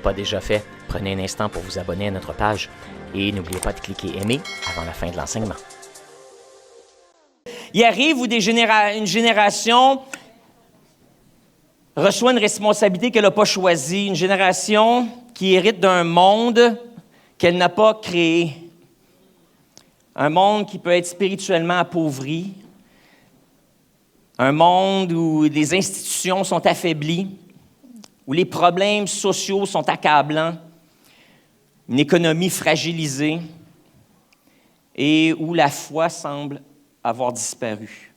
pas déjà fait, prenez un instant pour vous abonner à notre page et n'oubliez pas de cliquer « Aimer » avant la fin de l'enseignement. Il arrive où une génération reçoit une responsabilité qu'elle n'a pas choisie, une génération qui hérite d'un monde qu'elle n'a pas créé. Un monde qui peut être spirituellement appauvri, un monde où les institutions sont affaiblies, où les problèmes sociaux sont accablants, une économie fragilisée et où la foi semble avoir disparu.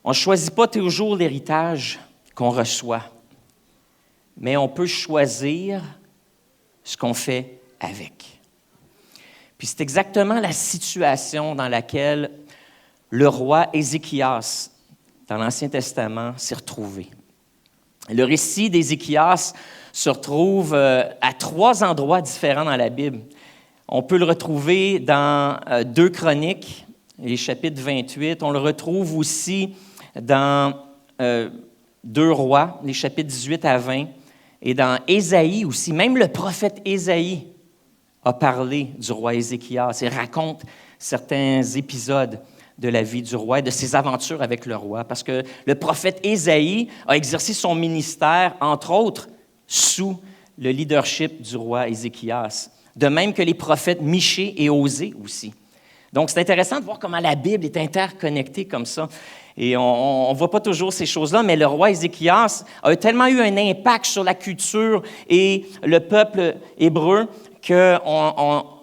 On ne choisit pas toujours l'héritage qu'on reçoit, mais on peut choisir ce qu'on fait avec. Puis c'est exactement la situation dans laquelle le roi Ézéchias, dans l'Ancien Testament, s'est retrouvé. Le récit d'Ézéchias se retrouve à 3 endroits différents dans la Bible. On peut le retrouver dans 2 Chroniques, les chapitres 28. On le retrouve aussi dans 2 Rois, les chapitres 18 à 20. Et dans Ésaïe aussi. Même le prophète Ésaïe a parlé du roi Ézéchias et raconte certains épisodes de la vie du roi et de ses aventures avec le roi. Parce que le prophète Ésaïe a exercé son ministère, entre autres, sous le leadership du roi Ézéchias. De même que les prophètes Michée et Osée aussi. Donc, c'est intéressant de voir comment la Bible est interconnectée comme ça. Et on ne voit pas toujours ces choses-là, mais le roi Ézéchias a tellement eu un impact sur la culture et le peuple hébreu que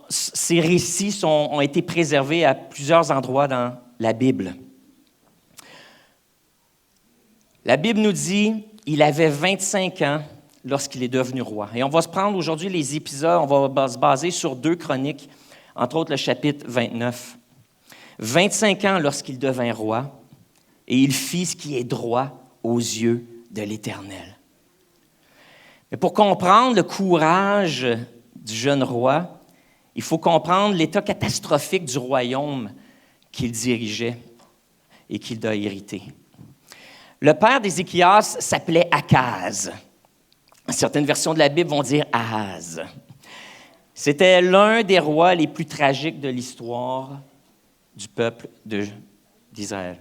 ces récits ont été préservés à plusieurs endroits dans la Bible. La Bible nous dit qu'il avait 25 ans lorsqu'il est devenu roi. Et on va se prendre aujourd'hui les épisodes, on va se baser sur 2 Chroniques, entre autres le chapitre 29. 25 ans lorsqu'il devint roi, et il fit ce qui est droit aux yeux de l'Éternel. Mais pour comprendre le courage du jeune roi, il faut comprendre l'état catastrophique du royaume qu'il dirigeait et qu'il a hérité. Le père d'Ézéchias s'appelait Akaz. Certaines versions de la Bible vont dire Ahaz. C'était l'un des rois les plus tragiques de l'histoire du peuple d'Israël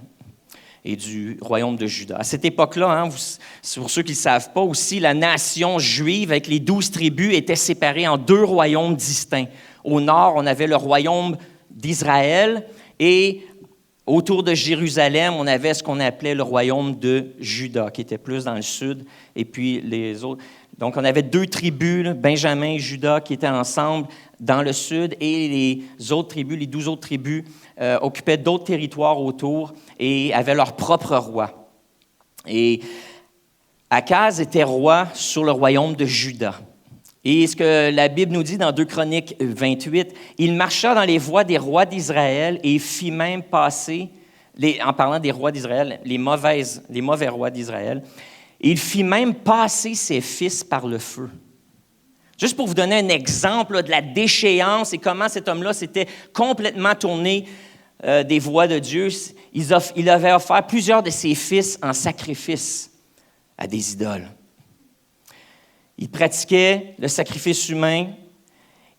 et du royaume de Juda. À cette époque-là, pour ceux qui ne le savent pas aussi, la nation juive avec les 12 tribus était séparée en 2 royaumes distincts. Au nord, on avait le royaume d'Israël et autour de Jérusalem, on avait ce qu'on appelait le royaume de Juda, qui était plus dans le sud, et puis les autres. Donc, on avait 2 tribus, Benjamin et Juda, qui étaient ensemble dans le sud, et les autres tribus, les 12 autres tribus, occupaient d'autres territoires autour et avaient leur propre roi. Et Akaz était roi sur le royaume de Juda. Et ce que la Bible nous dit dans 2 Chroniques 28, il marcha dans les voies des rois d'Israël et fit même passer, en parlant des rois d'Israël, les mauvais rois d'Israël, il fit même passer ses fils par le feu. Juste pour vous donner un exemple de la déchéance et comment cet homme-là s'était complètement tourné des voies de Dieu, il avait offert plusieurs de ses fils en sacrifice à des idoles. Il pratiquait le sacrifice humain.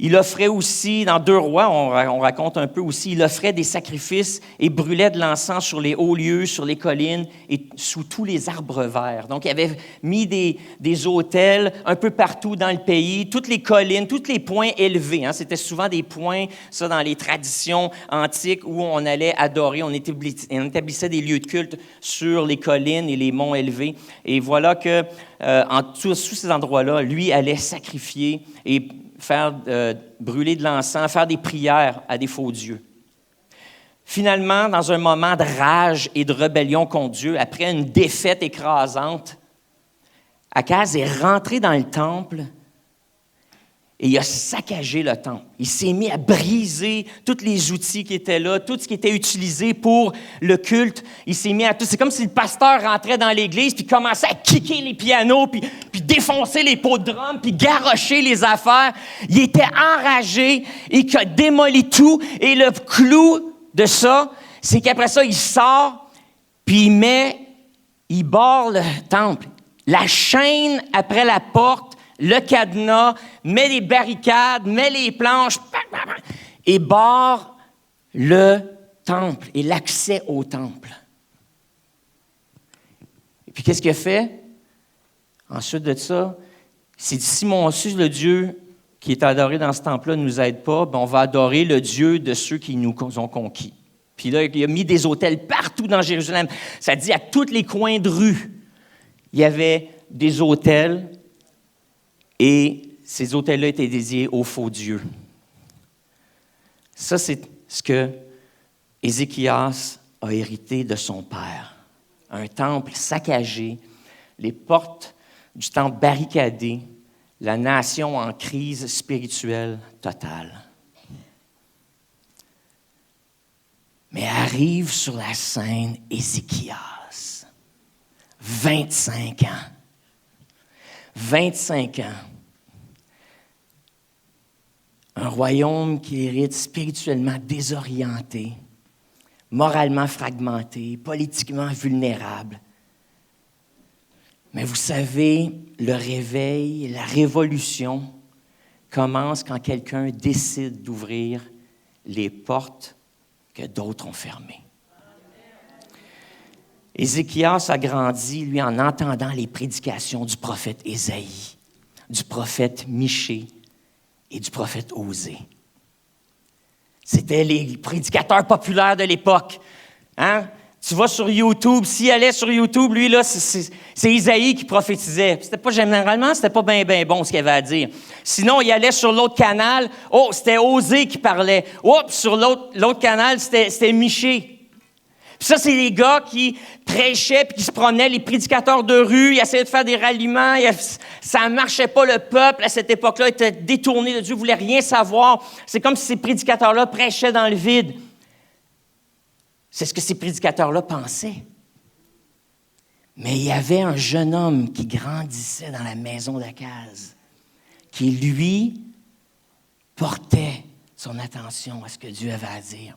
Il offrait aussi, dans 2 Rois, on raconte un peu aussi, il offrait des sacrifices et brûlait de l'encens sur les hauts lieux, sur les collines et sous tous les arbres verts. Donc, il avait mis des autels un peu partout dans le pays, toutes les collines, tous les points élevés. C'était souvent des points, ça, dans les traditions antiques où on allait adorer, on établissait des lieux de culte sur les collines et les monts élevés. Et voilà que, sous ces endroits-là, lui allait sacrifier et faire brûler de l'encens, faire des prières à des faux dieux. Finalement, dans un moment de rage et de rébellion contre Dieu, après une défaite écrasante, Akaz est rentré dans le temple et il a saccagé le temple. Il s'est mis à briser tous les outils qui étaient là, tout ce qui était utilisé pour le culte. Il s'est mis à tout. C'est comme si le pasteur rentrait dans l'église puis commençait à kicker les pianos, puis défoncer les pots de drum, puis garrocher les affaires. Il était enragé et qu'il a démoli tout. Et le clou de ça, c'est qu'après ça, il sort, puis il barre le temple. la chaîne après la porte, le cadenas, met les barricades, met les planches, et barre le temple et l'accès au temple. Et puis, qu'est-ce qu'il a fait? Ensuite de ça, c'est dit, si mon Dieu, le Dieu qui est adoré dans ce temple-là, ne nous aide pas, ben on va adorer le Dieu de ceux qui nous ont conquis. Puis là, il a mis des autels partout dans Jérusalem. Ça dit à tous les coins de rue, il y avait des autels et ces autels-là étaient dédiés aux faux dieux. Ça, c'est ce que Ézéchias a hérité de son père. Un temple saccagé, les portes du temple barricadées, la nation en crise spirituelle totale. Mais arrive sur la scène Ézéchias, 25 ans. 25 ans. Un royaume qui hérite spirituellement désorienté, moralement fragmenté, politiquement vulnérable. Mais vous savez, le réveil, la révolution commence quand quelqu'un décide d'ouvrir les portes que d'autres ont fermées. Ézéchias a grandi, lui, en entendant les prédications du prophète Ésaïe, du prophète Michée et du prophète Osée. C'était les prédicateurs populaires de l'époque. Hein? Tu vas sur YouTube, s'il allait sur YouTube, lui, là, c'est Isaïe qui prophétisait. Généralement, c'était pas bien bon ce qu'il avait à dire. Sinon, il allait sur l'autre canal, c'était Osée qui parlait. Sur l'autre canal, c'était Michée. Puis ça, c'est les gars qui prêchaient puis qui se promenaient, les prédicateurs de rue, ils essayaient de faire des ralliements, ça ne marchait pas, le peuple, à cette époque-là, était détourné de Dieu, ne voulait rien savoir. C'est comme si ces prédicateurs-là prêchaient dans le vide. C'est ce que ces prédicateurs-là pensaient. Mais il y avait un jeune homme qui grandissait dans la maison d'Akaz, qui, lui, portait son attention à ce que Dieu avait à dire.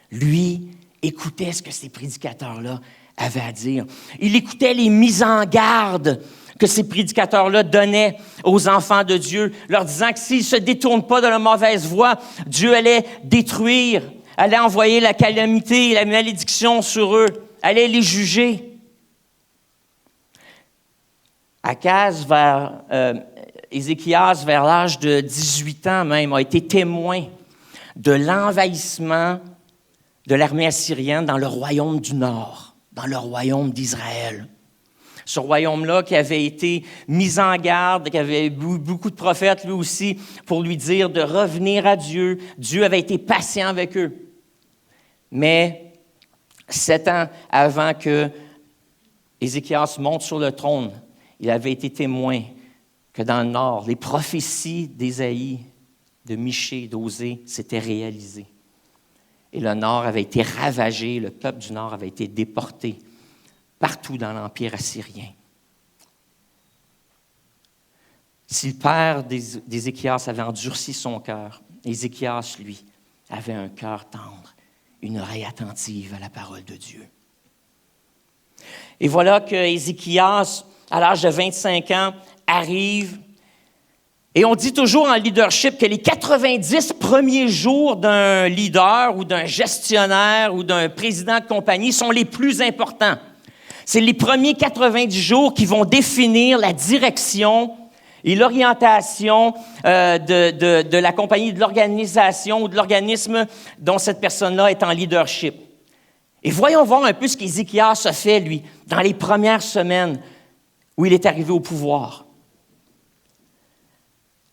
Lui, écoutait ce que ces prédicateurs-là avaient à dire. Il écoutait les mises en garde que ces prédicateurs-là donnaient aux enfants de Dieu, leur disant que s'ils ne se détournent pas de la mauvaise voie, Dieu allait détruire, allait envoyer la calamité et la malédiction sur eux, allait les juger. Ézéchias, vers l'âge de 18 ans même, a été témoin de l'envahissement de l'armée assyrienne dans le royaume du Nord, dans le royaume d'Israël. Ce royaume-là qui avait été mis en garde, qui avait beaucoup de prophètes, lui aussi, pour lui dire de revenir à Dieu. Dieu avait été patient avec eux. Mais 7 ans avant que Ézéchias monte sur le trône, il avait été témoin que dans le Nord, les prophéties d'Ésaïe, de Michée, d'Osée s'étaient réalisées. Et le Nord avait été ravagé, le peuple du Nord avait été déporté partout dans l'Empire assyrien. Si le père d'Ézéchias avait endurci son cœur, Ézéchias, lui, avait un cœur tendre, une oreille attentive à la parole de Dieu. Et voilà que Ézéchias, à l'âge de 25 ans, arrive. Et on dit toujours en leadership que les 90 premiers jours d'un leader ou d'un gestionnaire ou d'un président de compagnie sont les plus importants. C'est les premiers 90 jours qui vont définir la direction et l'orientation de la compagnie, de l'organisation ou de l'organisme dont cette personne-là est en leadership. Et voyons voir un peu ce qu'Ézéchias a fait, lui, dans les premières semaines où il est arrivé au pouvoir.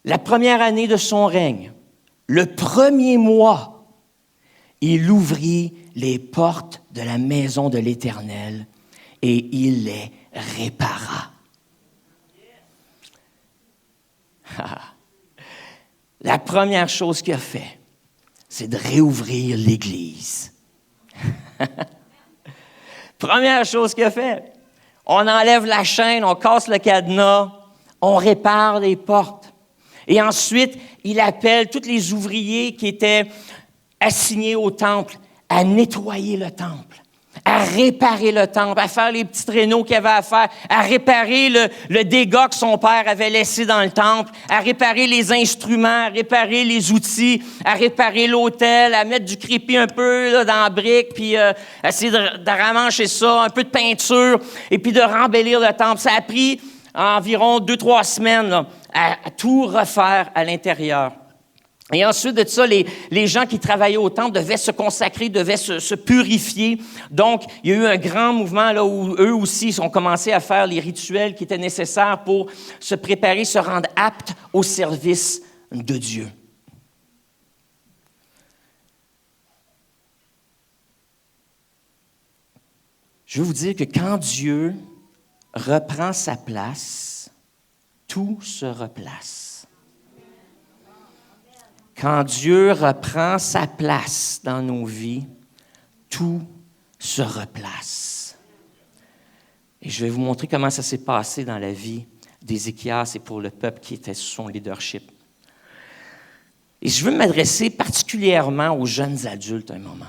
La première année de son règne, le premier mois, il ouvrit les portes de la maison de l'Éternel et il les répara. La première chose qu'il a fait, c'est de réouvrir l'Église. Première chose qu'il a fait, on enlève la chaîne, on casse le cadenas, on répare les portes. Et ensuite, il appelle tous les ouvriers qui étaient assignés au temple à nettoyer le temple, à réparer le temple, à faire les petites rénaux qu'il y avait à faire, à réparer le dégât que son père avait laissé dans le temple, à réparer les instruments, à réparer les outils, à réparer l'autel, à mettre du crépi un peu là, dans la brique, puis essayer de ramancher ça, un peu de peinture, et puis de rembellir le temple. Ça a pris environ 2-3 semaines là, à tout refaire à l'intérieur. Et ensuite de ça, les gens qui travaillaient au temple devaient se consacrer, devaient se purifier. Donc, il y a eu un grand mouvement là où eux aussi ont commencé à faire les rituels qui étaient nécessaires pour se préparer, se rendre aptes au service de Dieu. Je veux vous dire que quand Dieu reprend sa place, tout se replace. Quand Dieu reprend sa place dans nos vies, tout se replace. Et je vais vous montrer comment ça s'est passé dans la vie d'Ézéchias et pour le peuple qui était sous son leadership. Et je veux m'adresser particulièrement aux jeunes adultes un moment.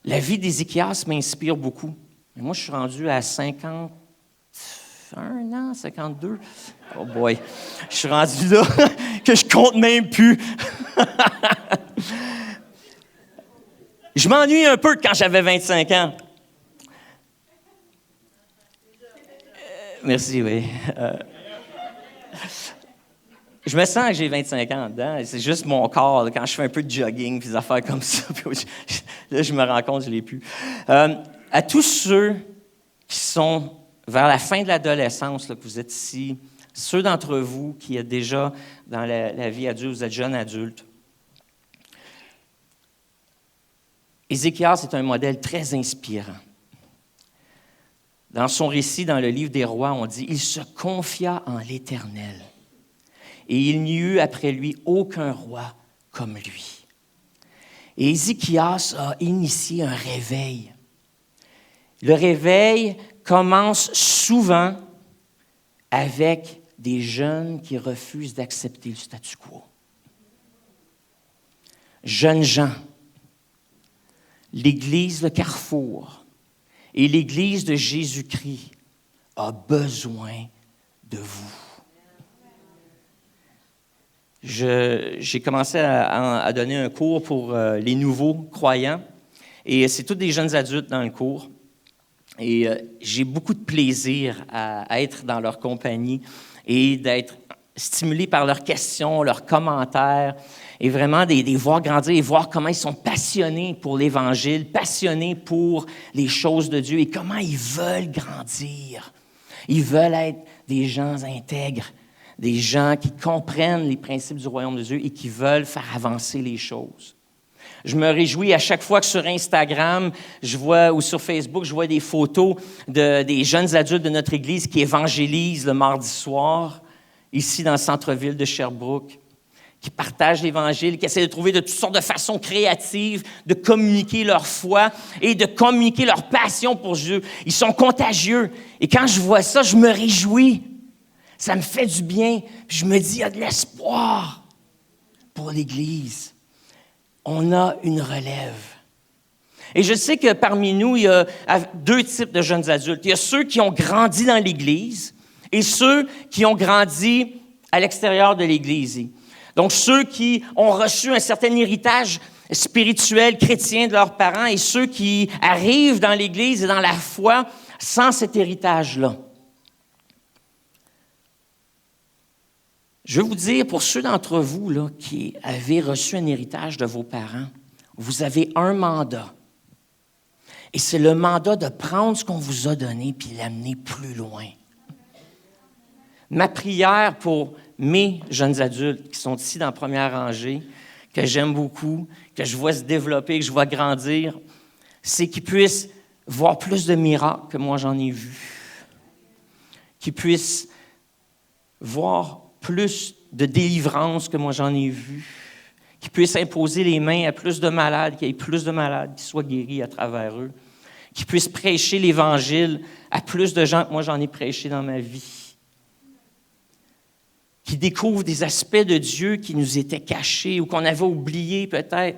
La vie d'Ézéchias m'inspire beaucoup. Et moi, je suis rendu à 51 ans, 52. Oh boy, je suis rendu là que je compte même plus. Je m'ennuie un peu quand j'avais 25 ans. Merci, oui. Je me sens que j'ai 25 ans dedans. C'est juste mon corps, là, quand je fais un peu de jogging, puis des affaires comme ça. Là, je me rends compte que je ne l'ai plus. À tous ceux qui sont vers la fin de l'adolescence, là, que vous êtes ici, ceux d'entre vous qui êtes déjà dans la vie adulte, vous êtes jeunes adultes, Ézéchias est un modèle très inspirant. Dans son récit, dans le livre des Rois, on dit « Il se confia en l'Éternel, et il n'y eut après lui aucun roi comme lui. » Et Ézéchias a initié un réveil. Le réveil commence souvent avec des jeunes qui refusent d'accepter le statu quo. Jeunes gens, l'Église de Carrefour et l'Église de Jésus-Christ a besoin de vous. J'ai commencé à donner un cours pour les nouveaux croyants et c'est tous des jeunes adultes dans le cours. Et j'ai beaucoup de plaisir à être dans leur compagnie et d'être stimulé par leurs questions, leurs commentaires, et vraiment de les voir grandir et voir comment ils sont passionnés pour l'Évangile, passionnés pour les choses de Dieu et comment ils veulent grandir. Ils veulent être des gens intègres, des gens qui comprennent les principes du royaume de Dieu et qui veulent faire avancer les choses. Je me réjouis à chaque fois que sur Instagram, ou sur Facebook, je vois des photos des jeunes adultes de notre Église qui évangélisent le mardi soir, ici dans le centre-ville de Sherbrooke, qui partagent l'Évangile, qui essaient de trouver de toutes sortes de façons créatives de communiquer leur foi et de communiquer leur passion pour Dieu. Ils sont contagieux. Et quand je vois ça, je me réjouis. Ça me fait du bien. Puis je me dis, il y a de l'espoir pour l'Église. On a une relève. Et je sais que parmi nous, il y a deux types de jeunes adultes. Il y a ceux qui ont grandi dans l'Église et ceux qui ont grandi à l'extérieur de l'Église. Donc, ceux qui ont reçu un certain héritage spirituel chrétien de leurs parents et ceux qui arrivent dans l'Église et dans la foi sans cet héritage-là. Je veux vous dire, pour ceux d'entre vous là, qui avez reçu un héritage de vos parents, vous avez un mandat. Et c'est le mandat de prendre ce qu'on vous a donné puis l'amener plus loin. Ma prière pour mes jeunes adultes qui sont ici dans la première rangée, que j'aime beaucoup, que je vois se développer, que je vois grandir, c'est qu'ils puissent voir plus de miracles que moi j'en ai vu. Qu'ils puissent voir plus de délivrance que moi j'en ai vu, qui puissent imposer les mains à plus de malades, qu'il y ait plus de malades qui soient guéris à travers eux, qui puissent prêcher l'Évangile à plus de gens que moi j'en ai prêché dans ma vie, qui découvrent des aspects de Dieu qui nous étaient cachés ou qu'on avait oubliés peut-être,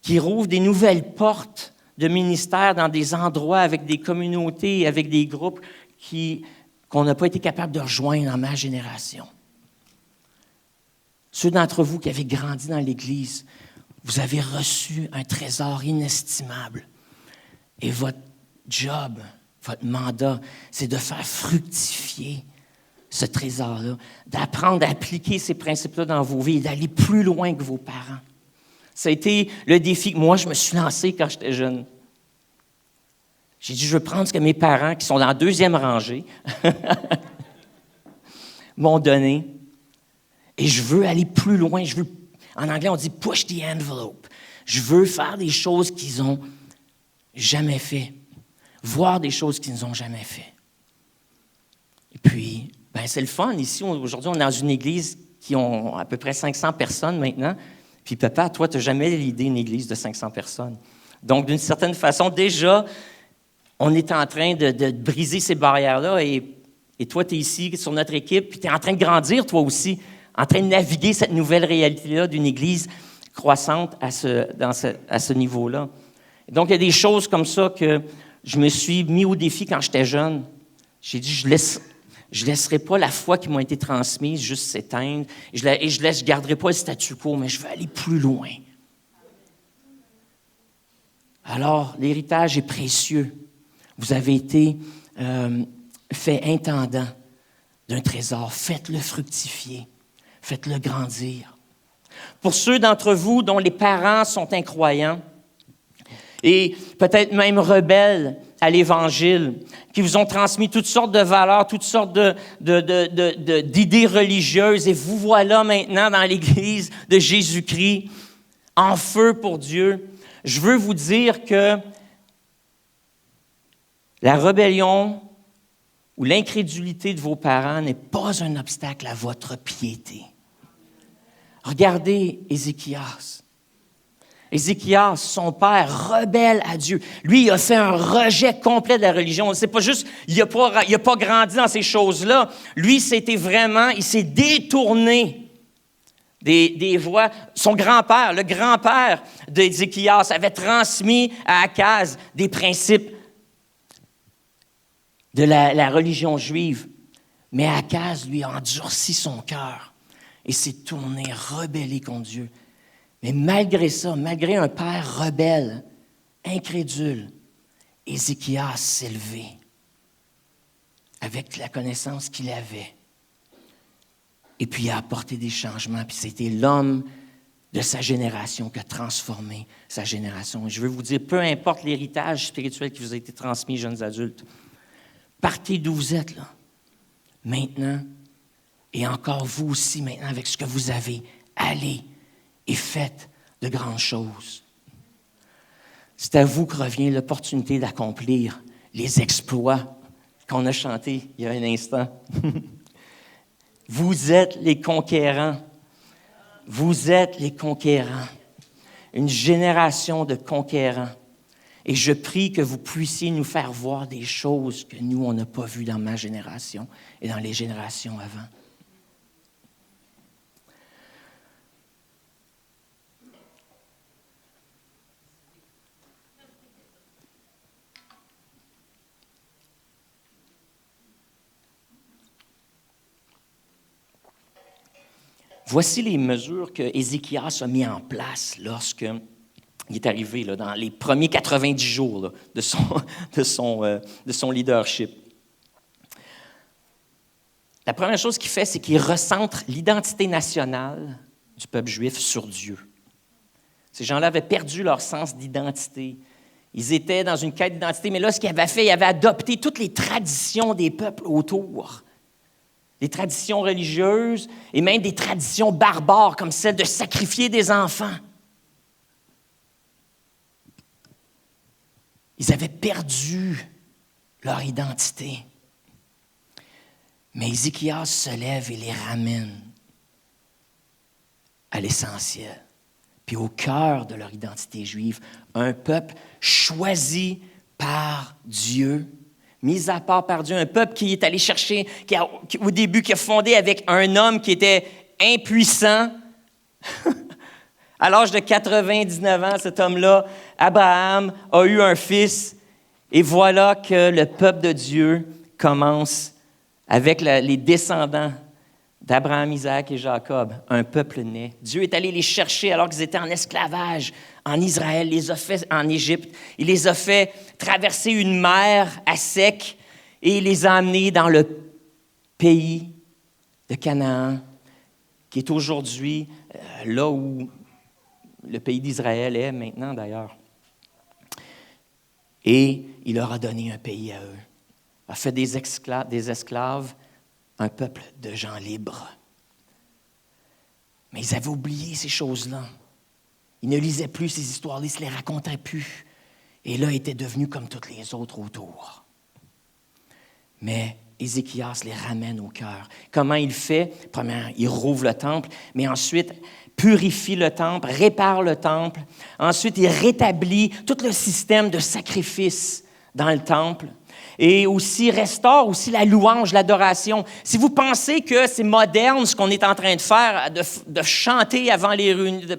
qui rouvrent des nouvelles portes de ministère dans des endroits avec des communautés, avec des groupes qu'on n'a pas été capable de rejoindre dans ma génération. Ceux d'entre vous qui avez grandi dans l'Église, vous avez reçu un trésor inestimable. Et votre job, votre mandat, c'est de faire fructifier ce trésor-là, d'apprendre à appliquer ces principes-là dans vos vies et d'aller plus loin que vos parents. Ça a été le défi que moi, je me suis lancé quand j'étais jeune. J'ai dit, je veux prendre ce que mes parents, qui sont dans la deuxième rangée, m'ont donné. Et je veux aller plus loin. En anglais, on dit « push the envelope ». Je veux faire des choses qu'ils n'ont jamais fait. Voir des choses qu'ils n'ont jamais fait. Et puis, c'est le fun. Ici, aujourd'hui, on est dans une église qui ont à peu près 500 personnes maintenant. Puis, papa, toi, tu n'as jamais l'idée d'une église de 500 personnes. Donc, d'une certaine façon, déjà, on est en train de briser ces barrières-là. Et toi, tu es ici sur notre équipe, puis tu es en train de grandir, toi aussi, en train de naviguer cette nouvelle réalité-là d'une église croissante à ce niveau-là. Et donc, il y a des choses comme ça que je me suis mis au défi quand j'étais jeune. J'ai dit, je laisserai pas la foi qui m'a été transmise juste s'éteindre. Je garderai pas le statu quo, mais je veux aller plus loin. Alors, l'héritage est précieux. Vous avez été fait intendant d'un trésor. Faites-le fructifier. Faites-le grandir. Pour ceux d'entre vous dont les parents sont incroyants et peut-être même rebelles à l'Évangile, qui vous ont transmis toutes sortes de valeurs, toutes sortes d'idées religieuses, et vous voilà maintenant dans l'Église de Jésus-Christ, en feu pour Dieu, je veux vous dire que la rébellion ou l'incrédulité de vos parents n'est pas un obstacle à votre piété. Regardez Ézéchias. Ézéchias, son père, rebelle à Dieu. Lui, il a fait un rejet complet de la religion. C'est pas juste, il a pas grandi dans ces choses-là. Lui, il s'est détourné des voies. Son grand-père, le grand-père d'Ézéchias, avait transmis à Akaz des principes de la religion juive. Mais Akaz, lui, a endurci son cœur et s'est tourné, rebellé contre Dieu. Mais malgré ça, malgré un père rebelle, incrédule, Ézéchias s'est levé avec la connaissance qu'il avait. Et puis il a apporté des changements. Puis c'était l'homme de sa génération qui a transformé sa génération. Et je veux vous dire, peu importe l'héritage spirituel qui vous a été transmis, jeunes adultes, partez d'où vous êtes, là, maintenant, et encore vous aussi maintenant, avec ce que vous avez, allez et faites de grandes choses. C'est à vous que revient l'opportunité d'accomplir les exploits qu'on a chantés il y a un instant. Vous êtes les conquérants. Vous êtes les conquérants. Une génération de conquérants. Et je prie que vous puissiez nous faire voir des choses que nous, on n'a pas vues dans ma génération et dans les générations avant. Voici les mesures que Ézéchias a mis en place lorsqu'il est arrivé là, dans les premiers 90 jours là, de son leadership. La première chose qu'il fait, c'est qu'il recentre l'identité nationale du peuple juif sur Dieu. Ces gens-là avaient perdu leur sens d'identité. Ils étaient dans une quête d'identité, mais là, ce qu'il avait fait, il avait adopté toutes les traditions des peuples autour. Des traditions religieuses et même des traditions barbares comme celle de sacrifier des enfants. Ils avaient perdu leur identité. Mais Ézéchias se lève et les ramène à l'essentiel. Puis au cœur de leur identité juive, un peuple choisi par Dieu, mis à part par Dieu, un peuple qui est allé chercher, au début, qui a fondé avec un homme qui était impuissant À l'âge de 99 ans, cet homme-là, Abraham, a eu un fils. Et voilà que le peuple de Dieu commence avec les descendants d'Abraham, Isaac et Jacob. Un peuple naît. Dieu est allé les chercher alors qu'ils étaient en esclavage en Israël, les a fait en Égypte. Il les a fait traverser une mer à sec et il les a amenés dans le pays de Canaan, qui est aujourd'hui là où le pays d'Israël est maintenant d'ailleurs. Et il leur a donné un pays à eux. A fait des esclaves, un peuple de gens libres. Mais ils avaient oublié ces choses-là. Ils ne lisaient plus ces histoires-là, ils ne se les racontaient plus. Et là, ils étaient devenus comme toutes les autres autour. Mais Ézéchias les ramène au cœur. Comment il fait? Premièrement, il rouvre le temple, mais ensuite purifie le temple, répare le temple. Ensuite, il rétablit tout le système de sacrifice dans le temple. Et aussi restaure aussi la louange, l'adoration. Si vous pensez que c'est moderne ce qu'on est en train de faire, de chanter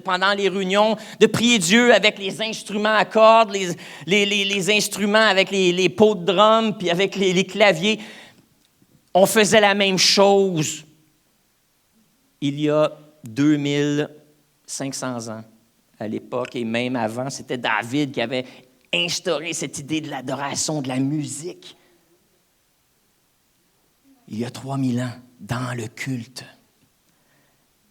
pendant les réunions, de prier Dieu avec les instruments à cordes, les instruments avec les pots de drum, puis avec les claviers, on faisait la même chose il y a 2500 ans à l'époque, et même avant, c'était David qui avait instauré cette idée de l'adoration, de la musique. Il y a 3000 ans, dans le culte.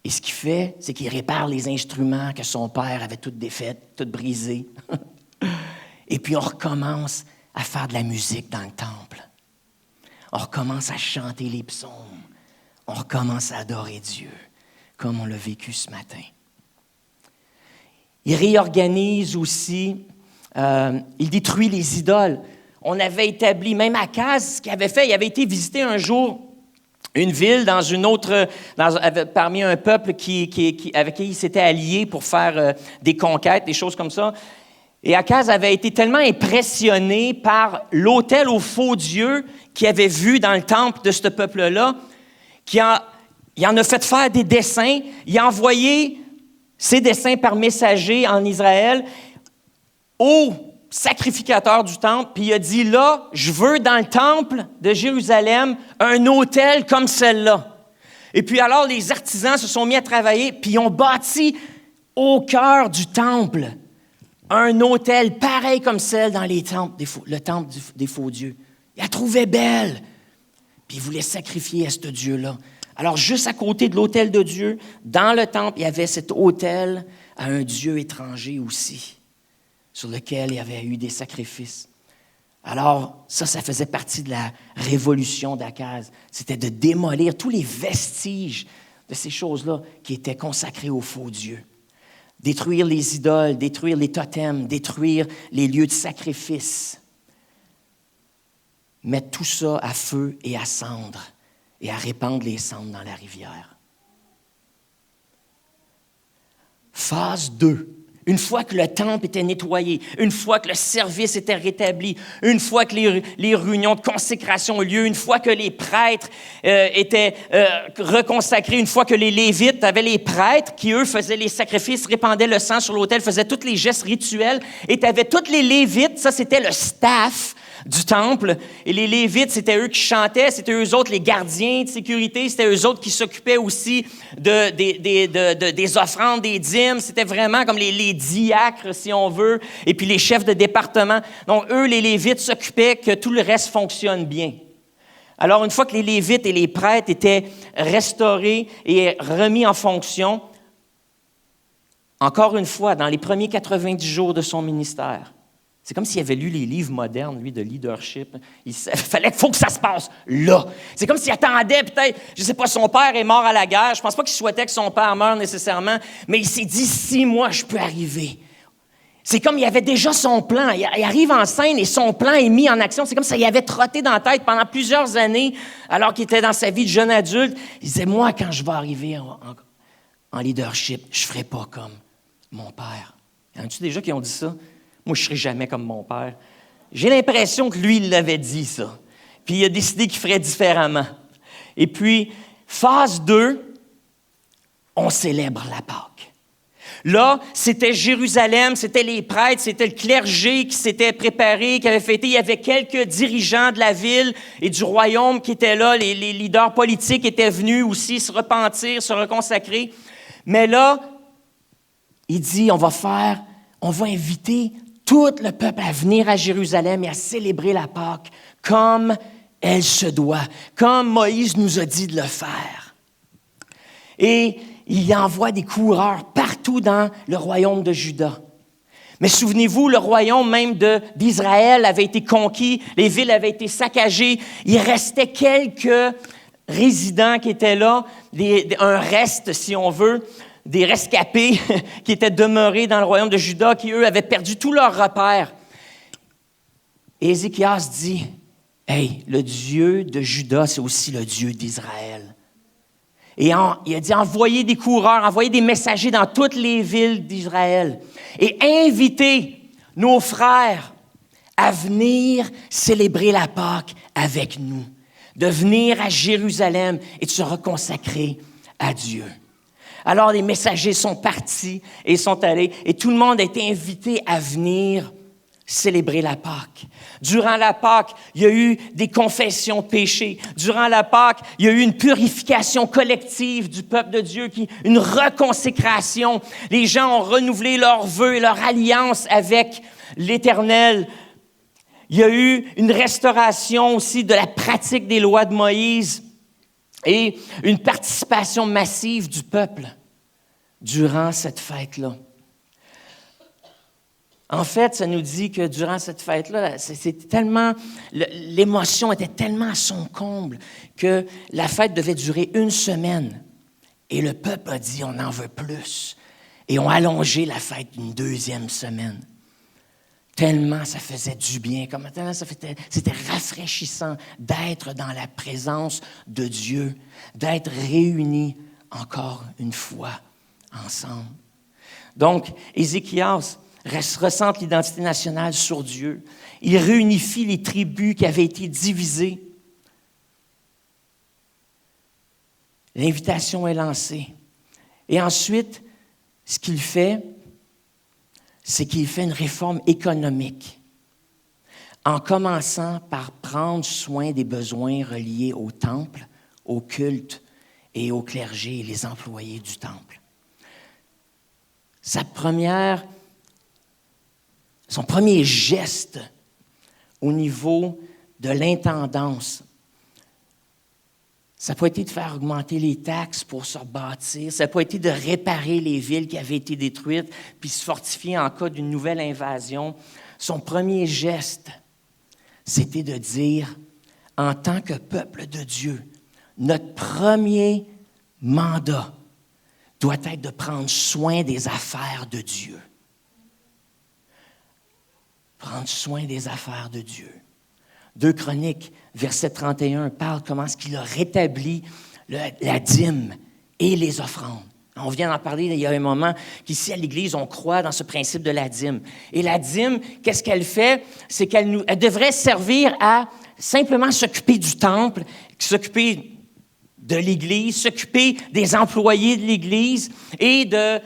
Et ce qu'il fait, c'est qu'il répare les instruments que son père avait toutes défaites, toutes brisées. Et puis on recommence à faire de la musique dans le temple. On recommence à chanter les psaumes. On recommence à adorer Dieu, comme on l'a vécu ce matin. Il réorganise aussi, il détruit les idoles. On avait établi, même Akaz, ce qu'il avait fait, il avait été visiter un jour une ville dans une autre, parmi un peuple avec qui il s'était allié pour faire des conquêtes, des choses comme ça. Et Akaz avait été tellement impressionné par l'autel au faux Dieu qu'il avait vu dans le temple de ce peuple-là, qu'il en a fait faire des dessins. Il a envoyé ces dessins par messager en Israël au sacrificateur du temple, puis il a dit, là, je veux dans le temple de Jérusalem un autel comme celle-là. Et puis alors, les artisans se sont mis à travailler, puis ils ont bâti au cœur du temple un autel pareil comme celle dans le temple des faux dieux. Ils la trouvaient belle, puis ils voulaient sacrifier à ce Dieu-là. Alors, juste à côté de l'autel de Dieu, dans le temple, il y avait cet autel à un Dieu étranger aussi, sur lequel il y avait eu des sacrifices. Alors, ça faisait partie de la révolution d'Akaz. C'était de démolir tous les vestiges de ces choses-là qui étaient consacrées aux faux dieux. Détruire les idoles, détruire les totems, détruire les lieux de sacrifice. Mettre tout ça à feu et à cendre et à répandre les cendres dans la rivière. Phase 2. Une fois que le temple était nettoyé, une fois que le service était rétabli, une fois que les réunions de consécration ont lieu, une fois que les prêtres étaient reconsacrés, une fois que les Lévites avaient les prêtres qui, eux, faisaient les sacrifices, répandaient le sang sur l'autel, faisaient tous les gestes rituels, et tu avais tous les Lévites, ça c'était le staff du temple, et les Lévites, c'était eux qui chantaient, c'était eux autres les gardiens de sécurité, c'était eux autres qui s'occupaient aussi des offrandes, des dîmes, c'était vraiment comme les diacres, si on veut, et puis les chefs de département. Donc, eux, les Lévites, s'occupaient que tout le reste fonctionne bien. Alors, une fois que les Lévites et les prêtres étaient restaurés et remis en fonction, encore une fois, dans les premiers 90 jours de son ministère, c'est comme s'il avait lu les livres modernes, lui, de leadership. Il faut que ça se passe là. C'est comme s'il attendait peut-être, je ne sais pas, son père est mort à la guerre. Je ne pense pas qu'il souhaitait que son père meure nécessairement, mais il s'est dit, 6 mois, je peux arriver. C'est comme il avait déjà son plan. Il arrive en scène et son plan est mis en action. C'est comme ça il avait trotté dans la tête pendant plusieurs années, alors qu'il était dans sa vie de jeune adulte. Il disait, moi, quand je vais arriver en leadership, je ne ferai pas comme mon père. Y en a-tu déjà qui ont dit ça? Moi, je ne serai jamais comme mon père. J'ai l'impression que lui, il l'avait dit, ça. Puis il a décidé qu'il ferait différemment. Et puis, phase 2, on célèbre la Pâque. Là, c'était Jérusalem, c'était les prêtres, c'était le clergé qui s'était préparé, qui avait fêté. Il y avait quelques dirigeants de la ville et du royaume qui étaient là. Les leaders politiques étaient venus aussi se repentir, se reconsacrer. Mais là, il dit, on va inviter tout le peuple à venir à Jérusalem et à célébrer la Pâque comme elle se doit, comme Moïse nous a dit de le faire. Et il envoie des coureurs partout dans le royaume de Juda. Mais souvenez-vous, le royaume même d'Israël avait été conquis, les villes avaient été saccagées, il restait quelques résidents qui étaient là, un reste, si on veut, des rescapés qui étaient demeurés dans le royaume de Juda, qui, eux, avaient perdu tous leurs repères. Et Ézéchias dit, « Hey, le Dieu de Juda, c'est aussi le Dieu d'Israël. » Et il a dit, envoyez des coureurs, envoyez des messagers dans toutes les villes d'Israël et invitez nos frères à venir célébrer la Pâque avec nous, de venir à Jérusalem et de se reconsacrer à Dieu. Alors les messagers sont partis et sont allés et tout le monde a été invité à venir célébrer la Pâque. Durant la Pâque, il y a eu des confessions de péché. Durant la Pâque, il y a eu une purification collective du peuple de Dieu, une reconsécration. Les gens ont renouvelé leurs vœux et leur alliance avec l'Éternel. Il y a eu une restauration aussi de la pratique des lois de Moïse et une participation massive du peuple durant cette fête-là. En fait, ça nous dit que durant cette fête-là, l'émotion était tellement à son comble que la fête devait durer 1 semaine. Et le peuple a dit, on en veut plus. Et ont allongé la fête d'une 2e semaine. Tellement ça faisait du bien, c'était rafraîchissant d'être dans la présence de Dieu, d'être réunis encore une fois ensemble. Donc, Ézéchias recentre l'identité nationale sur Dieu. Il réunifie les tribus qui avaient été divisées. L'invitation est lancée. Et ensuite, ce qu'il fait, c'est qu'il fait une réforme économique en commençant par prendre soin des besoins reliés au temple, au culte et au clergé et les employés du temple. Son premier geste au niveau de l'intendance, ça n'a pas été de faire augmenter les taxes pour se rebâtir, ça n'a pas été de réparer les villes qui avaient été détruites puis se fortifier en cas d'une nouvelle invasion. Son premier geste, c'était de dire, en tant que peuple de Dieu, notre premier mandat doit être de prendre soin des affaires de Dieu. Prendre soin des affaires de Dieu. 2 Chroniques, verset 31, parle comment est-ce qu'il a rétabli la dîme et les offrandes. On vient d'en parler il y a un moment, qu'ici à l'Église, on croit dans ce principe de la dîme. Et la dîme, qu'est-ce qu'elle fait? C'est qu'elle devrait servir à simplement s'occuper du temple, s'occuper de l'Église, s'occuper des employés de l'Église et de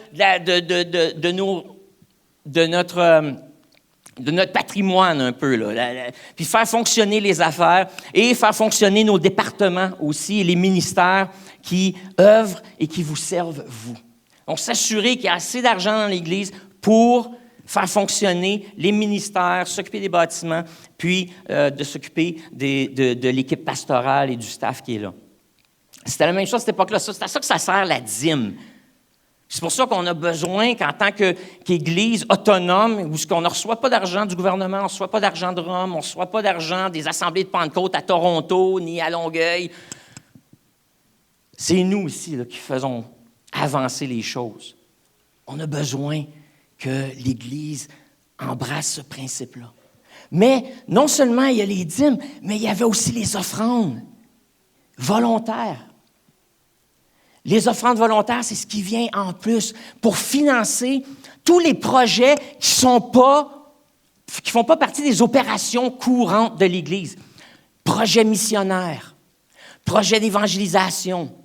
notre patrimoine un peu, là. Puis faire fonctionner les affaires et faire fonctionner nos départements aussi et les ministères qui œuvrent et qui vous servent, vous. Donc, s'assurer qu'il y a assez d'argent dans l'Église pour faire fonctionner les ministères, s'occuper des bâtiments, puis de s'occuper de l'équipe pastorale et du staff qui est là. C'était la même chose à cette époque-là. C'est à ça que ça sert la dîme. C'est pour ça qu'on a besoin qu'en tant qu'Église autonome, où on ne reçoit pas d'argent du gouvernement, on ne reçoit pas d'argent de Rome, on ne reçoit pas d'argent des assemblées de Pentecôte à Toronto ni à Longueuil. C'est nous ici là, qui faisons avancer les choses. On a besoin que l'Église embrasse ce principe-là. Mais non seulement il y a les dîmes, mais il y avait aussi les offrandes volontaires. Les offrandes volontaires, c'est ce qui vient en plus pour financer tous les projets qui font pas partie des opérations courantes de l'Église. Projets missionnaires, projets d'évangélisation,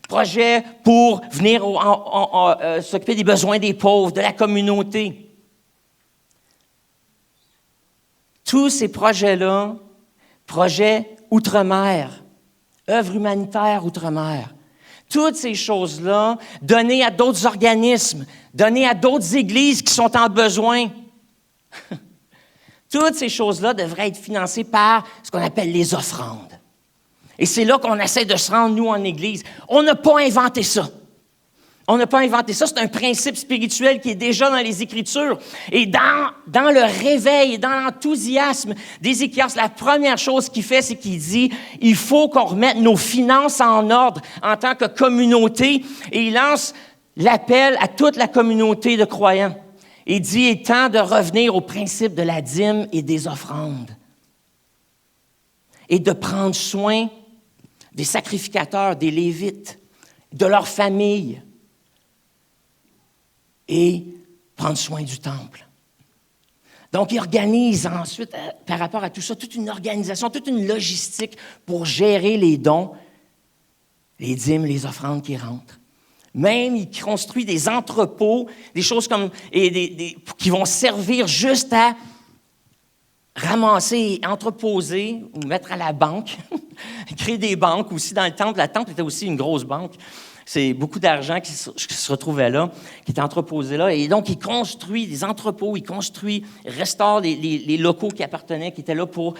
Projet pour venir s'occuper des besoins des pauvres, de la communauté. Tous ces projets-là, projets outre-mer, œuvres humanitaires outre-mer, toutes ces choses-là, données à d'autres organismes, données à d'autres églises qui sont en besoin. Toutes ces choses-là devraient être financées par ce qu'on appelle les offrandes. Et c'est là qu'on essaie de se rendre, nous, en Église. On n'a pas inventé ça. On n'a pas inventé ça. C'est un principe spirituel qui est déjà dans les Écritures. Et dans le réveil, dans l'enthousiasme d'Ézéchias, la première chose qu'il fait, c'est qu'il dit, il faut qu'on remette nos finances en ordre en tant que communauté. Et il lance l'appel à toute la communauté de croyants. Il dit, il est temps de revenir au principe de la dîme et des offrandes. Et de prendre soin des sacrificateurs, des Lévites, de leurs familles, et prendre soin du temple. Donc, il organise ensuite, par rapport à tout ça, toute une organisation, toute une logistique pour gérer les dons, les dîmes, les offrandes qui rentrent. Même, il construit des entrepôts, des choses comme qui vont servir juste à ramasser, entreposer ou mettre à la banque, créer des banques aussi dans le temple. La temple était aussi une grosse banque. C'est beaucoup d'argent qui se retrouvait là, qui était entreposé là. Et donc, il construit des entrepôts, il restaure les locaux qui appartenaient, qui étaient là pour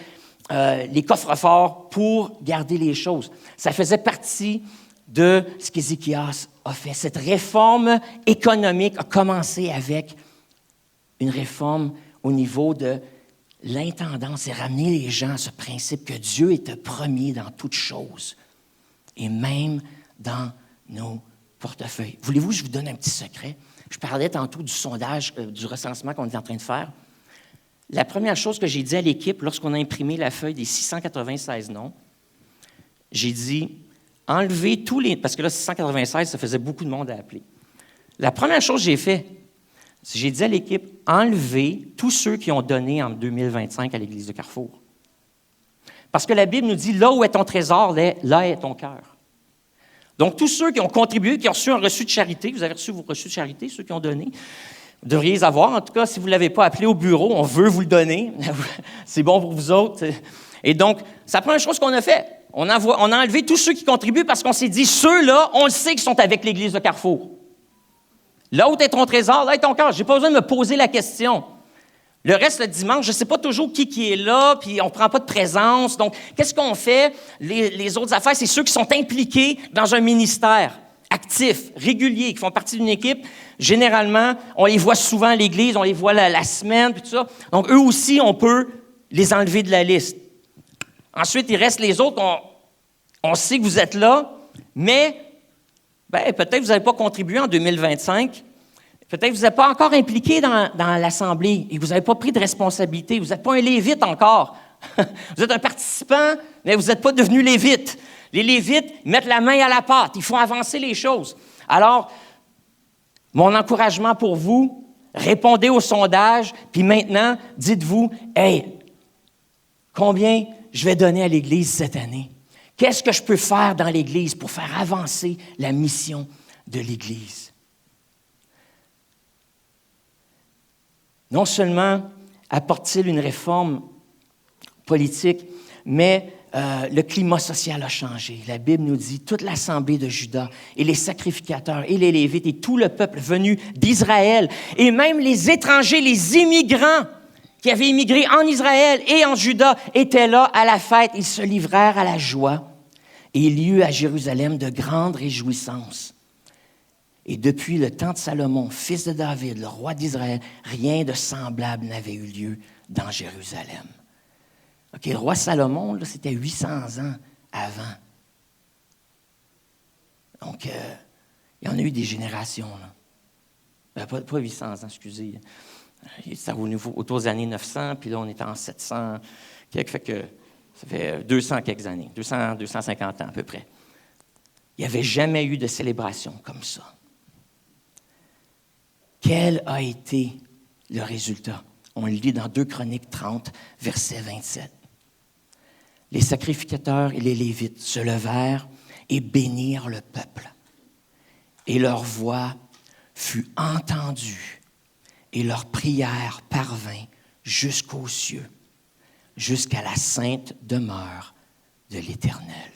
les coffres-forts, pour garder les choses. Ça faisait partie de ce qu'Ézéchias a fait. Cette réforme économique a commencé avec une réforme au niveau de l'intendance et ramener les gens à ce principe que Dieu est le premier dans toutes choses, et même dans nos portefeuilles. Voulez-vous que je vous donne un petit secret? Je parlais tantôt du sondage, du recensement qu'on est en train de faire. La première chose que j'ai dit à l'équipe lorsqu'on a imprimé la feuille des 696 noms, j'ai dit, enlevez tous les... Parce que là, 696, ça faisait beaucoup de monde à appeler. La première chose que j'ai fait, j'ai dit à l'équipe, enlevez tous ceux qui ont donné en 2025 à l'Église de Carrefour. Parce que la Bible nous dit, là où est ton trésor, là est ton cœur. Donc, tous ceux qui ont contribué, qui ont reçu un reçu de charité, vous avez reçu vos reçus de charité, ceux qui ont donné, vous devriez les avoir. En tout cas, si vous ne l'avez pas appelé au bureau, on veut vous le donner. C'est bon pour vous autres. Et donc, c'est la première chose qu'on a fait. On a enlevé tous ceux qui contribuent parce qu'on s'est dit, ceux-là, on le sait qu'ils sont avec l'Église de Carrefour. Là où est ton trésor, là est ton cœur. Je n'ai pas besoin de me poser la question. Le reste, le dimanche, je ne sais pas toujours qui est là, puis on ne prend pas de présence. Donc, qu'est-ce qu'on fait? Les autres affaires, c'est ceux qui sont impliqués dans un ministère, actifs, réguliers, qui font partie d'une équipe. Généralement, on les voit souvent à l'Église, on les voit la semaine, puis tout ça. Donc, eux aussi, on peut les enlever de la liste. Ensuite, il reste les autres. On sait que vous êtes là, mais peut-être que vous n'avez pas contribué en 2025. Peut-être que vous n'êtes pas encore impliqué dans l'Assemblée et vous n'avez pas pris de responsabilité. Vous n'êtes pas un Lévite encore. Vous êtes un participant, mais vous n'êtes pas devenu Lévite. Les Lévites mettent la main à la pâte. Ils font avancer les choses. Alors, mon encouragement pour vous, répondez au sondage, puis maintenant, dites-vous, « Hey, combien je vais donner à l'Église cette année? Qu'est-ce que je peux faire dans l'Église pour faire avancer la mission de l'Église? » Non seulement apporte-t-il une réforme politique, mais le climat social a changé. La Bible nous dit, toute l'assemblée de Juda et les sacrificateurs et les Lévites et tout le peuple venu d'Israël et même les étrangers, les immigrants qui avaient immigré en Israël et en Juda étaient là à la fête. Ils se livrèrent à la joie et il y eut à Jérusalem de grandes réjouissances. Et depuis le temps de Salomon, fils de David, le roi d'Israël, rien de semblable n'avait eu lieu dans Jérusalem. OK, le roi Salomon, là, c'était 800 ans avant. Donc, il y en a eu des générations. Là. Pas 800 ans, excusez. C'était autour des années 900, puis là, on est en 700. Fait que ça fait 200 quelques années, 250 ans à peu près. Il n'y avait jamais eu de célébration comme ça. Quel a été le résultat? On le lit dans 2 Chroniques 30, verset 27. Les sacrificateurs et les Lévites se levèrent et bénirent le peuple. Et leur voix fut entendue, et leur prière parvint jusqu'aux cieux, jusqu'à la sainte demeure de l'Éternel.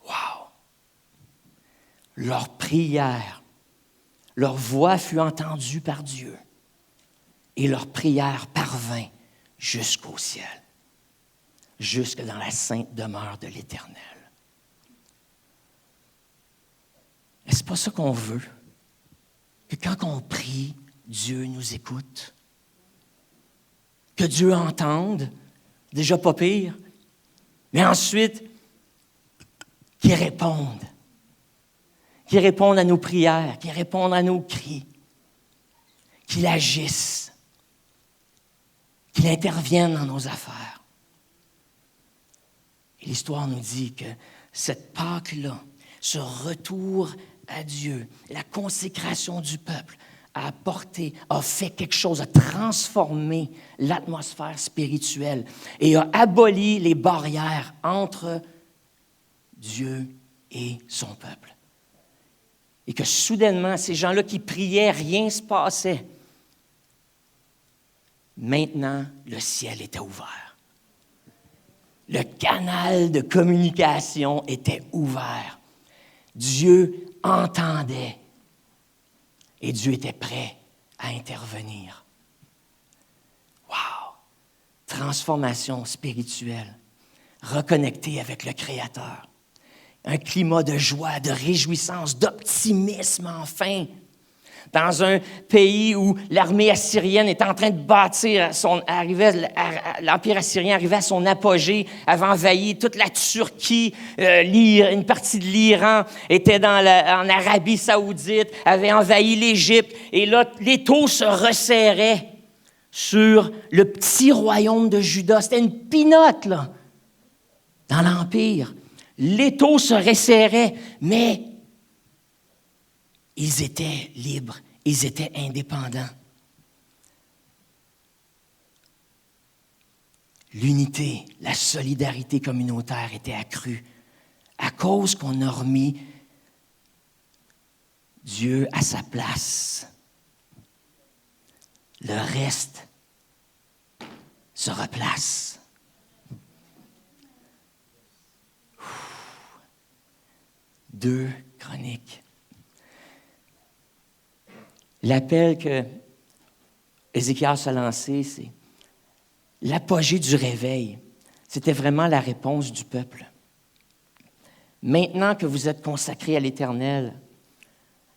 Wow! Leur prière, leur voix fut entendue par Dieu, et leur prière parvint jusqu'au ciel, jusque dans la sainte demeure de l'Éternel. Est-ce pas ça qu'on veut? Que quand on prie, Dieu nous écoute? Que Dieu entende, déjà pas pire, mais ensuite, qu'il réponde. Qu'il réponde à nos prières, qu'il réponde à nos cris, qu'il agisse, qu'il intervienne dans nos affaires. Et l'histoire nous dit que cette Pâque-là, ce retour à Dieu, la consécration du peuple, a fait quelque chose, a transformé l'atmosphère spirituelle et a aboli les barrières entre Dieu et son peuple. Et que soudainement, ces gens-là qui priaient, rien ne se passait. Maintenant, le ciel était ouvert. Le canal de communication était ouvert. Dieu entendait et Dieu était prêt à intervenir. Wow! Transformation spirituelle, reconnecter avec le Créateur. Un climat de joie, de réjouissance, d'optimisme enfin. Dans un pays où l'armée assyrienne était en train de bâtir, l'Empire assyrien arrivait à son apogée, avait envahi toute la Turquie, une partie de l'Iran était en Arabie saoudite, avait envahi l'Égypte, et là, l'étau se resserrait sur le petit royaume de Juda. C'était une pinotte, là, dans l'Empire. L'étau se resserrait, mais ils étaient libres, ils étaient indépendants. L'unité, la solidarité communautaire était accrue à cause qu'on a remis Dieu à sa place. Le reste se replace. 2 Chroniques. L'appel que Ézéchias a lancé, c'est l'apogée du réveil. C'était vraiment la réponse du peuple. Maintenant que vous êtes consacrés à l'Éternel,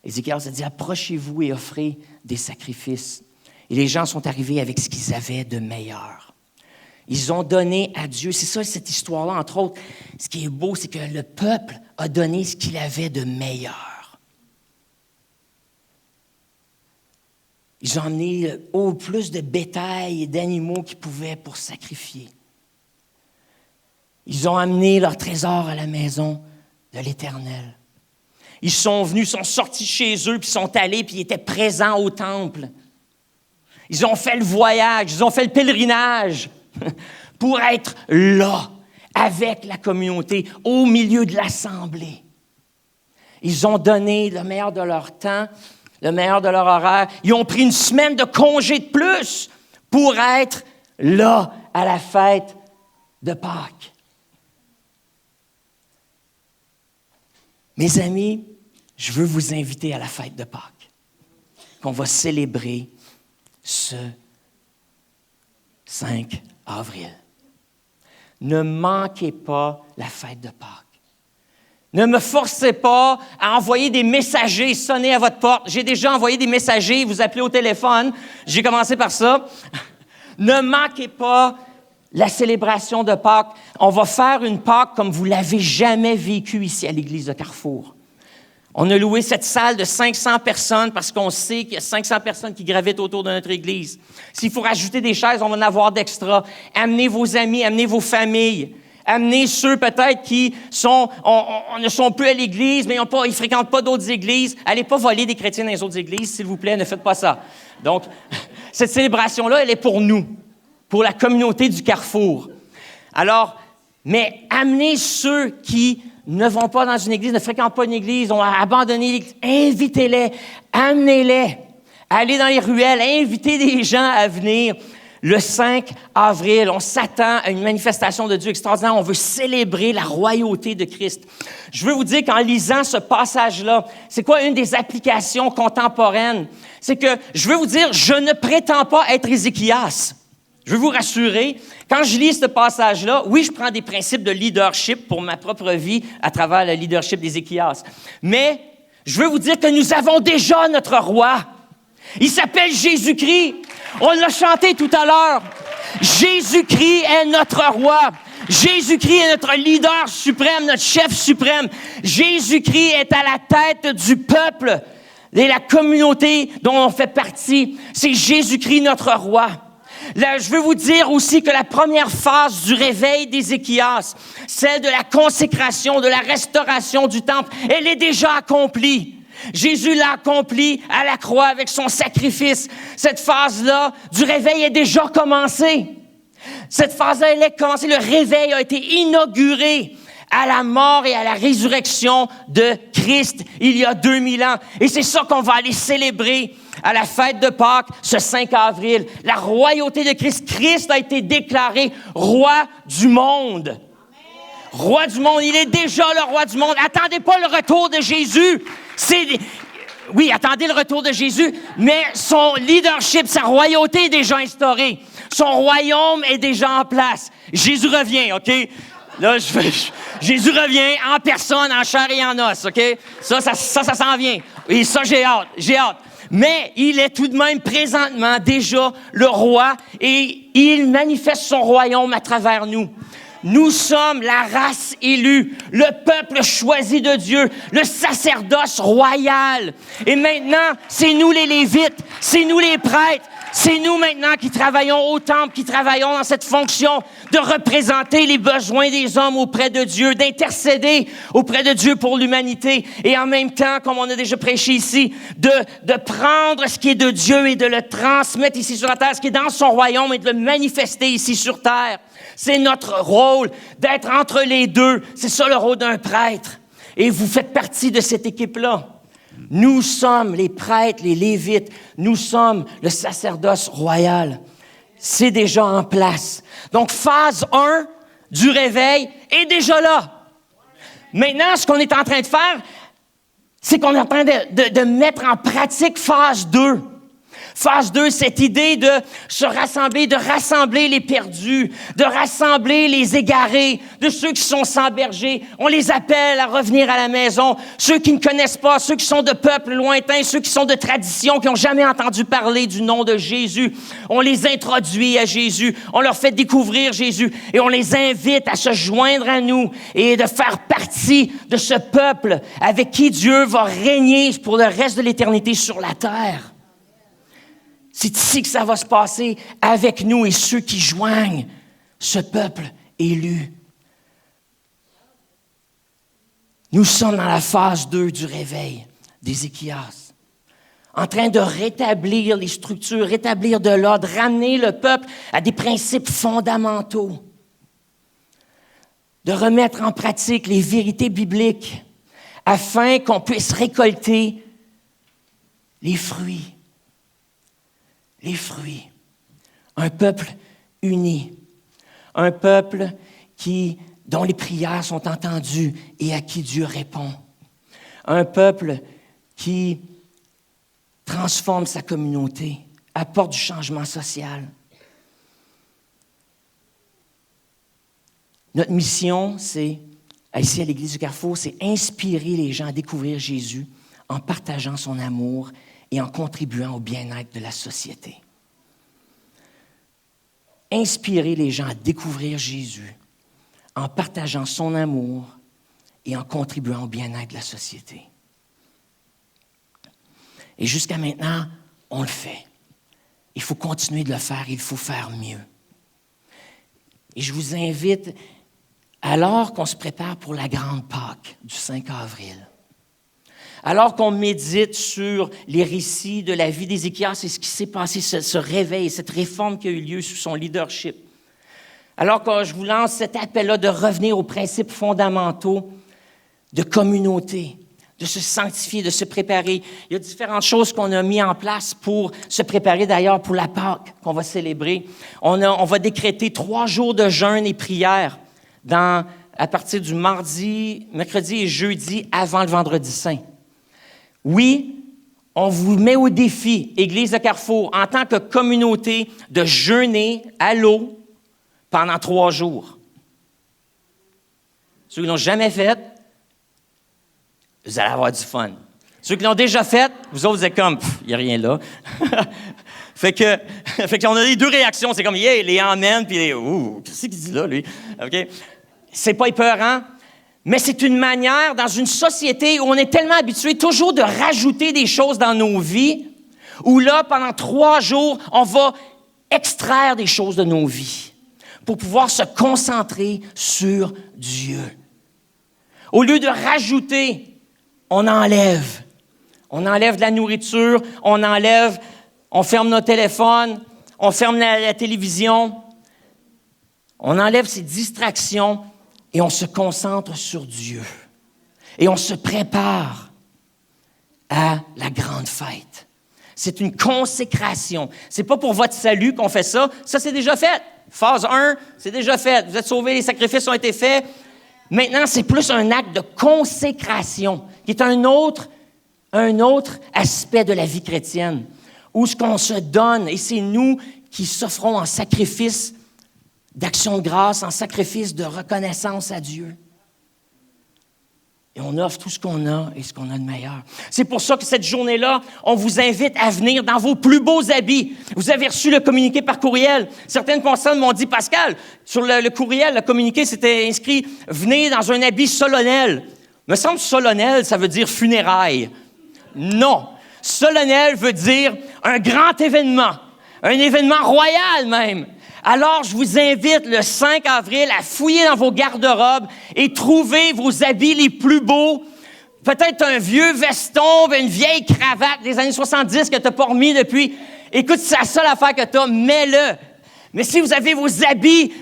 Ézéchias a dit, approchez-vous et offrez des sacrifices. Et les gens sont arrivés avec ce qu'ils avaient de meilleur. Ils ont donné à Dieu. C'est ça, cette histoire-là, entre autres. Ce qui est beau, c'est que le peuple a donné ce qu'il avait de meilleur. Ils ont emmené au plus de bétail et d'animaux qu'ils pouvaient pour sacrifier. Ils ont amené leur trésor à la maison de l'Éternel. Ils sont venus, sont sortis chez eux, puis sont allés, puis ils étaient présents au temple. Ils ont fait le voyage, ils ont fait le pèlerinage pour être là, avec la communauté, au milieu de l'assemblée. Ils ont donné le meilleur de leur temps, le meilleur de leur horaire. Ils ont pris une semaine de congé de plus pour être là à la fête de Pâques. Mes amis, je veux vous inviter à la fête de Pâques, qu'on va célébrer ce 5 avril. Ne manquez pas la fête de Pâques. Ne me forcez pas à envoyer des messagers sonner à votre porte. J'ai déjà envoyé des messagers, vous appelez au téléphone. J'ai commencé par ça. Ne manquez pas la célébration de Pâques. On va faire une Pâques comme vous ne l'avez jamais vécue ici à l'église de Carrefour. On a loué cette salle de 500 personnes parce qu'on sait qu'il y a 500 personnes qui gravitent autour de notre église. S'il faut rajouter des chaises, on va en avoir d'extra. Amenez vos amis, amenez vos familles. Amenez ceux peut-être qui ne sont plus à l'église, mais ils ne fréquentent pas d'autres églises. Allez pas voler des chrétiens dans les autres églises, s'il vous plaît, ne faites pas ça. Donc, cette célébration-là, elle est pour nous, pour la communauté du Carrefour. Alors, Mais amenez ceux qui ne vont pas dans une église, ne fréquentent pas une église, ont abandonné l'église, invitez-les, amenez-les. Allez dans les ruelles, invitez des gens à venir. Le 5 avril, on s'attend à une manifestation de Dieu extraordinaire. On veut célébrer la royauté de Christ. Je veux vous dire qu'en lisant ce passage-là, c'est quoi une des applications contemporaines? C'est que, je veux vous dire, je ne prétends pas être Ézéchias. Je veux vous rassurer, quand je lis ce passage-là, oui, je prends des principes de leadership pour ma propre vie à travers le leadership d'Ézéchias. Mais je veux vous dire que nous avons déjà notre roi. Il s'appelle Jésus-Christ. On l'a chanté tout à l'heure. Jésus-Christ est notre roi. Jésus-Christ est notre leader suprême, notre chef suprême. Jésus-Christ est à la tête du peuple et la communauté dont on fait partie. C'est Jésus-Christ notre roi. Là, je veux vous dire aussi que la première phase du réveil d'Ézéchias, celle de la consécration, de la restauration du temple, elle est déjà accomplie. Jésus l'a accompli à la croix avec son sacrifice. Cette phase-là du réveil est déjà commencée. Cette phase-là, elle est commencée. Le réveil a été inauguré à la mort et à la résurrection de Christ il y a 2000 ans. Et c'est ça qu'on va aller célébrer à la fête de Pâques ce 5 avril. La royauté de Christ. Christ a été déclaré roi du monde. Roi du monde. Il est déjà le roi du monde. Attendez pas le retour de Jésus. Oui, attendez le retour de Jésus, mais son leadership, sa royauté est déjà instaurée. Son royaume est déjà en place. Jésus revient, OK? Là, Jésus revient en personne, en chair et en os, OK? Ça s'en vient. Et ça, j'ai hâte. Mais il est tout de même présentement déjà le roi et il manifeste son royaume à travers nous. Nous sommes la race élue, le peuple choisi de Dieu, le sacerdoce royal. Et maintenant, c'est nous les Lévites, c'est nous les prêtres, c'est nous maintenant qui travaillons au temple, qui travaillons dans cette fonction de représenter les besoins des hommes auprès de Dieu, d'intercéder auprès de Dieu pour l'humanité. Et en même temps, comme on a déjà prêché ici, de prendre ce qui est de Dieu et de le transmettre ici sur la terre, ce qui est dans son royaume et de le manifester ici sur terre. C'est notre rôle d'être entre les deux. C'est ça le rôle d'un prêtre. Et vous faites partie de cette équipe-là. Nous sommes les prêtres, les Lévites. Nous sommes le sacerdoce royal. C'est déjà en place. Donc, phase 1 du réveil est déjà là. Maintenant, ce qu'on est en train de faire, c'est qu'on est en train de mettre en pratique phase 2. Phase 2, cette idée de se rassembler, de rassembler les perdus, de rassembler les égarés, de ceux qui sont sans berger. On les appelle à revenir à la maison. Ceux qui ne connaissent pas, ceux qui sont de peuples lointains, ceux qui sont de tradition, qui n'ont jamais entendu parler du nom de Jésus. On les introduit à Jésus. On leur fait découvrir Jésus et on les invite à se joindre à nous et de faire partie de ce peuple avec qui Dieu va régner pour le reste de l'éternité sur la terre. C'est ici que ça va se passer avec nous et ceux qui joignent ce peuple élu. Nous sommes dans la phase 2 du réveil d'Ézéchias, en train de rétablir les structures, rétablir de l'ordre, ramener le peuple à des principes fondamentaux, de remettre en pratique les vérités bibliques afin qu'on puisse récolter les fruits. Les fruits. Un peuple uni. Un peuple dont les prières sont entendues et à qui Dieu répond. Un peuple qui transforme sa communauté, apporte du changement social. Notre mission, ici à l'Église du Carrefour, c'est inspirer les gens à découvrir Jésus en partageant son amour et en contribuant au bien-être de la société. Inspirer les gens à découvrir Jésus en partageant son amour et en contribuant au bien-être de la société. Et jusqu'à maintenant, on le fait. Il faut continuer de le faire, il faut faire mieux. Et je vous invite, alors qu'on se prépare pour la grande Pâques du 5 avril, alors qu'on médite sur les récits de la vie d'Ézéchias et ce qui s'est passé, ce réveil, cette réforme qui a eu lieu sous son leadership, Alors que je vous lance cet appel-là de revenir aux principes fondamentaux de communauté, de se sanctifier, de se préparer. Il y a différentes choses qu'on a mis en place pour se préparer d'ailleurs pour la Pâque qu'on va célébrer. On va décréter 3 jours de jeûne et prière à partir du mercredi et jeudi avant le vendredi saint. Oui, on vous met au défi, Église de Carrefour, en tant que communauté, de jeûner à l'eau pendant 3 jours. Ceux qui ne l'ont jamais fait, vous allez avoir du fun. Ceux qui l'ont déjà fait, vous autres, vous êtes comme, il n'y a rien là. fait qu'on a les 2 réactions. C'est comme, yeah, les amen, puis les, ouh, qu'est-ce qu'il dit là, lui? OK? C'est pas épeurant, mais c'est une manière, dans une société où on est tellement habitué toujours de rajouter des choses dans nos vies, où là, pendant 3 jours, on va extraire des choses de nos vies pour pouvoir se concentrer sur Dieu. Au lieu de rajouter, on enlève. On enlève de la nourriture, on ferme nos téléphones, on ferme la télévision, on enlève ces distractions et on se concentre sur Dieu. Et on se prépare à la grande fête. C'est une consécration. C'est pas pour votre salut qu'on fait ça. Ça, c'est déjà fait. Phase 1, c'est déjà fait. Vous êtes sauvés, les sacrifices ont été faits. Maintenant, c'est plus un acte de consécration, qui est un autre aspect de la vie chrétienne, où ce qu'on se donne, et c'est nous qui s'offrons en sacrifice d'action de grâce, en sacrifice de reconnaissance à Dieu. Et on offre tout ce qu'on a et ce qu'on a de meilleur. C'est pour ça que cette journée-là, on vous invite à venir dans vos plus beaux habits. Vous avez reçu le communiqué par courriel. Certaines personnes m'ont dit, Pascal, sur le courriel, le communiqué, c'était inscrit « Venez dans un habit solennel ». Me semble solennel, ça veut dire funérailles. Non. Solennel veut dire un grand événement. Un événement royal même. Alors, je vous invite le 5 avril à fouiller dans vos garde-robes et trouver vos habits les plus beaux. Peut-être un vieux veston, une vieille cravate des années 70 que tu n'as pas remis depuis. Écoute, c'est la seule affaire que tu as, mets-le. Mais si vous avez vos habits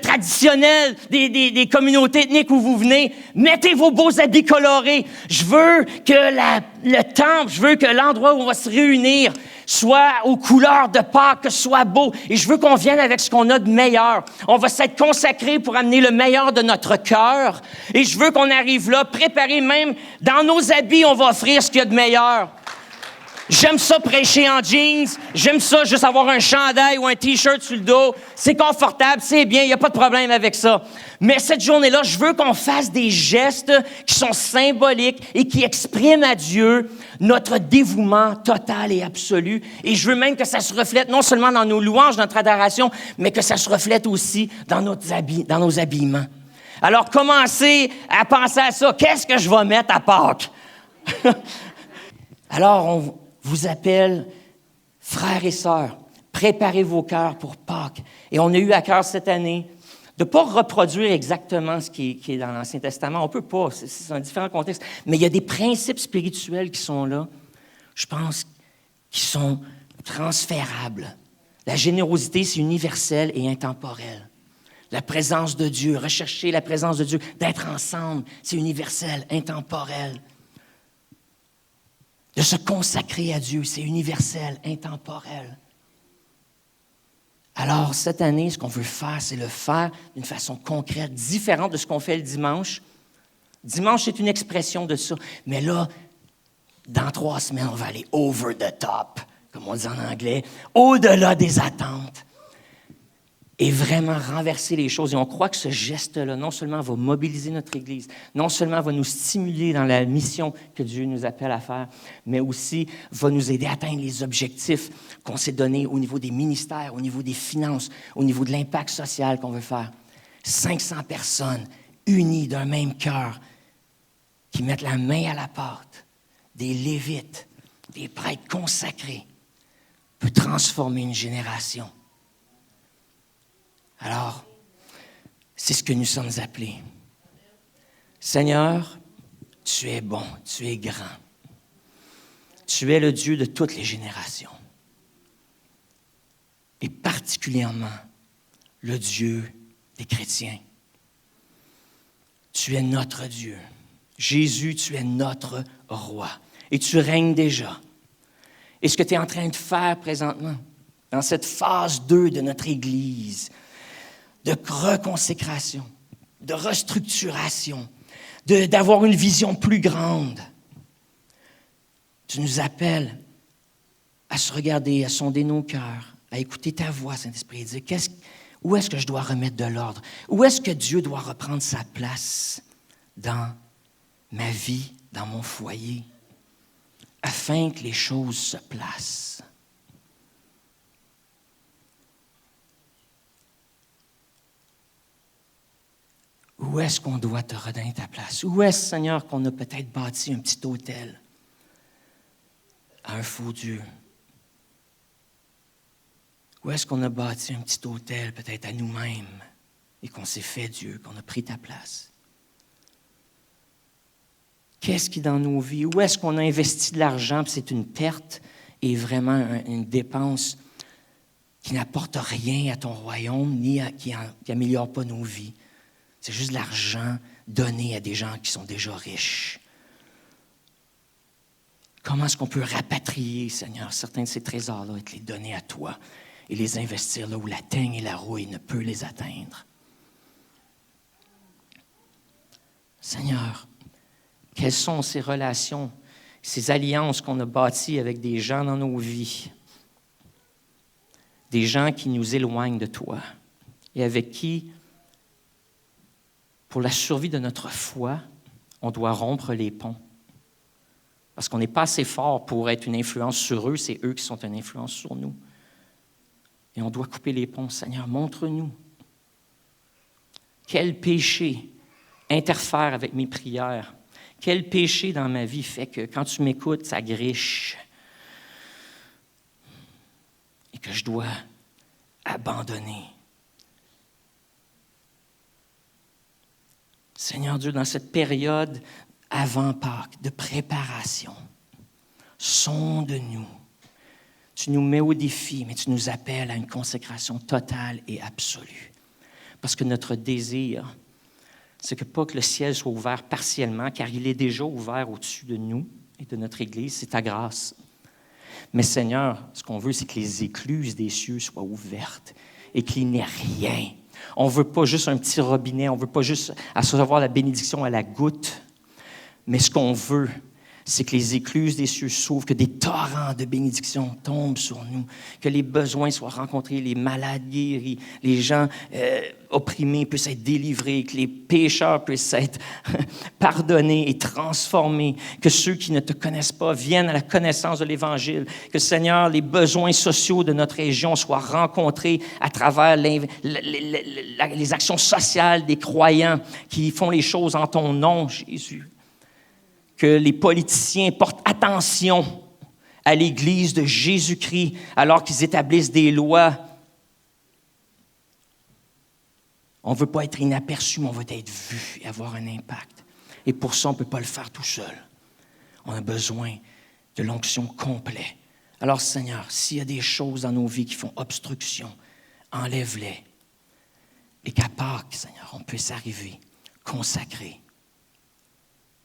traditionnels des communautés ethniques où vous venez, mettez vos beaux habits colorés. Je veux que le temple, je veux que l'endroit où on va se réunir soit aux couleurs de Pâques, que ce soit beau. Et je veux qu'on vienne avec ce qu'on a de meilleur. On va s'être consacré pour amener le meilleur de notre cœur. Et je veux qu'on arrive là, préparé même dans nos habits, on va offrir ce qu'il y a de meilleur. J'aime ça prêcher en jeans. J'aime ça juste avoir un chandail ou un T-shirt sur le dos. C'est confortable, c'est bien, il n'y a pas de problème avec ça. Mais cette journée-là, je veux qu'on fasse des gestes qui sont symboliques et qui expriment à Dieu notre dévouement total et absolu. Et je veux même que ça se reflète non seulement dans nos louanges, notre adoration, mais que ça se reflète aussi dans nos habillements. Alors, commencez à penser à ça. Qu'est-ce que je vais mettre à Pâques? Alors, on vous appelle, frères et sœurs, préparez vos cœurs pour Pâques. Et on a eu à cœur cette année de ne pas reproduire exactement ce qui est dans l'Ancien Testament. On ne peut pas, c'est un différent contexte. Mais il y a des principes spirituels qui sont là, je pense, qui sont transférables. La générosité, c'est universel et intemporel. La présence de Dieu, rechercher la présence de Dieu, d'être ensemble, c'est universel, intemporel. De se consacrer à Dieu, c'est universel, intemporel. Alors, cette année, ce qu'on veut faire, c'est le faire d'une façon concrète, différente de ce qu'on fait le dimanche. Dimanche, c'est une expression de ça. Mais là, dans 3 semaines, on va aller over the top, comme on dit en anglais, au-delà des attentes. Et vraiment renverser les choses. Et on croit que ce geste-là, non seulement va mobiliser notre Église, non seulement va nous stimuler dans la mission que Dieu nous appelle à faire, mais aussi va nous aider à atteindre les objectifs qu'on s'est donnés au niveau des ministères, au niveau des finances, au niveau de l'impact social qu'on veut faire. 500 personnes unies d'un même cœur qui mettent la main à la pâte, des Lévites, des prêtres consacrés, peut transformer une génération. Alors, c'est ce que nous sommes appelés. Seigneur, tu es bon, tu es grand. Tu es le Dieu de toutes les générations. Et particulièrement le Dieu des chrétiens. Tu es notre Dieu. Jésus, tu es notre roi. Et tu règnes déjà. Et ce que tu es en train de faire présentement, dans cette phase 2 de notre Église, de reconsécration, de restructuration, d'avoir une vision plus grande, tu nous appelles à se regarder, à sonder nos cœurs, à écouter ta voix, Saint-Esprit, et dire où est-ce que je dois remettre de l'ordre? Où est-ce que Dieu doit reprendre sa place dans ma vie, dans mon foyer, afin que les choses se placent? Où est-ce qu'on doit te redonner ta place? Où est-ce, Seigneur, qu'on a peut-être bâti un petit hôtel à un faux Dieu? Où est-ce qu'on a bâti un petit hôtel peut-être à nous-mêmes et qu'on s'est fait Dieu, qu'on a pris ta place? Qu'est-ce qui dans nos vies? Où est-ce qu'on a investi de l'argent puis c'est une perte et vraiment une dépense qui n'apporte rien à ton royaume ni qui n'améliore pas nos vies? C'est juste de l'argent donné à des gens qui sont déjà riches. Comment est-ce qu'on peut rapatrier, Seigneur, certains de ces trésors-là et te les donner à toi et les investir là où la teigne et la rouille ne peuvent les atteindre? Seigneur, quelles sont ces relations, ces alliances qu'on a bâties avec des gens dans nos vies, des gens qui nous éloignent de toi et avec qui, pour la survie de notre foi, on doit rompre les ponts. Parce qu'on n'est pas assez fort pour être une influence sur eux, c'est eux qui sont une influence sur nous. Et on doit couper les ponts. Seigneur, montre-nous quel péché interfère avec mes prières. Quel péché dans ma vie fait que quand tu m'écoutes, ça griche. Et que je dois abandonner. Seigneur Dieu, dans cette période avant Pâques, de préparation, sonde-nous. Tu nous mets au défi, mais tu nous appelles à une consécration totale et absolue. Parce que notre désir, c'est que pas que le ciel soit ouvert partiellement, car il est déjà ouvert au-dessus de nous et de notre Église, c'est ta grâce. Mais Seigneur, ce qu'on veut, c'est que les écluses des cieux soient ouvertes et qu'il n'y ait rien. On ne veut pas juste un petit robinet, on ne veut pas juste recevoir la bénédiction à la goutte, mais ce qu'on veut, c'est que les écluses des cieux s'ouvrent, que des torrents de bénédiction tombent sur nous, que les besoins soient rencontrés, les malades guéris, les gens opprimés puissent être délivrés, que les pécheurs puissent être pardonnés et transformés, que ceux qui ne te connaissent pas viennent à la connaissance de l'Évangile, que, Seigneur, les besoins sociaux de notre région soient rencontrés à travers les actions sociales des croyants qui font les choses en ton nom, Jésus. Que les politiciens portent attention à l'Église de Jésus-Christ alors qu'ils établissent des lois. On ne veut pas être inaperçu, mais on veut être vu et avoir un impact. Et pour ça, on ne peut pas le faire tout seul. On a besoin de l'onction complète. Alors, Seigneur, s'il y a des choses dans nos vies qui font obstruction, enlève-les. Et qu'à Pâques, Seigneur, on puisse arriver consacré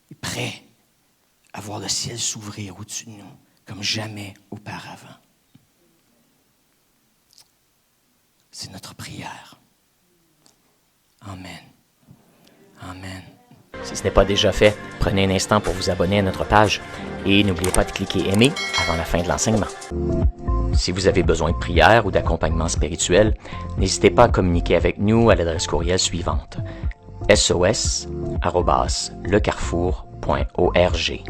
et prêt à voir le ciel s'ouvrir au-dessus de nous, comme jamais auparavant. C'est notre prière. Amen. Amen. Si ce n'est pas déjà fait, prenez un instant pour vous abonner à notre page et n'oubliez pas de cliquer « Aimer » avant la fin de l'enseignement. Si vous avez besoin de prière ou d'accompagnement spirituel, n'hésitez pas à communiquer avec nous à l'adresse courriel suivante: sos@lecarrefour.org.